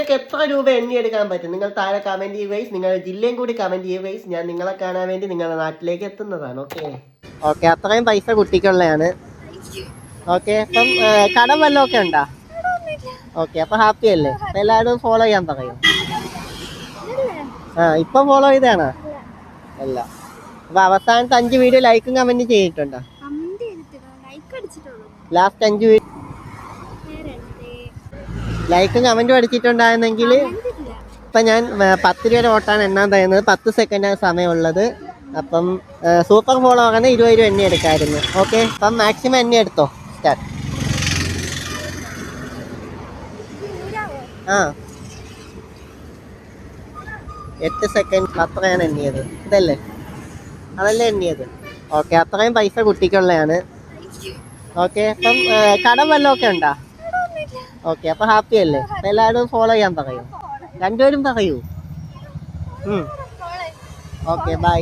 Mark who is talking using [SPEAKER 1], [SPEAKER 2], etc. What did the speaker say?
[SPEAKER 1] നിങ്ങൾക്ക് എത്ര രൂപ എണ്ണിയെടുക്കാൻ പറ്റും? നിങ്ങൾ താഴെ കമന്റ് ചെയ്യുകയും നിങ്ങളുടെ ജില്ലയും കൂടി കമന്റ് ചെയ്യുകയും ഞാൻ നിങ്ങളെ കാണാൻ വേണ്ടി നിങ്ങളുടെ നാട്ടിലേക്ക് എത്തുന്നതാണ്. ഓക്കെ ഓക്കെ, അത്രയും പൈസ കുട്ടിക്കുള്ളതാണ്. ഓക്കെ, അപ്പം കടം വല്ലതും ഒക്കെ ഉണ്ടോ? ഓക്കെ, അപ്പൊ ഹാപ്പി അല്ലേ? എല്ലാവരും ഫോളോ ചെയ്യാൻ പറയും. ഇപ്പൊ ഫോളോ ചെയ്താണോ? അല്ല. അപ്പൊ അവസാനത്തെ 5 വീഡിയോ ലൈക്കും കമന്റ് ചെയ്തിട്ടുണ്ടോ? ലാസ്റ്റ് 5 വീഡിയോ ലൈക്കും കമന്റും അടിച്ചിട്ടുണ്ടായിരുന്നെങ്കിൽ ഇപ്പൊ ഞാൻ 10 രൂപ ഓട്ടാണ് എണ്ണാൻ തരുന്നത്. 10 സെക്കൻഡാണ് സമയമുള്ളത്. അപ്പം സൂപ്പർ ഫോളോ ആകാൻ 20 രൂപ എണ്ണി എടുക്കാമായിരുന്നു. ഓക്കെ, അപ്പം മാക്സിമം എണ്ണി എടുത്തോ. സ്റ്റാർട്ട്. 8 സെക്കൻഡ് അത്രയാണ് എണ്ണിയത്. ഇതല്ലേ, അതല്ലേ എണ്ണിയത്? ഓക്കെ, അത്രയും പൈസ കുട്ടിക്കുള്ളതാണ്. ഓക്കെ, അപ്പം കടം വല്ലതും ഒക്കെ ഉണ്ടോ? ഓക്കെ, അപ്പൊ ഹാപ്പി അല്ലേ? എല്ലാവരും ഫോളോ ചെയ്യാൻ പറയൂ. രണ്ടുപേരും പറയൂ. Okay, by.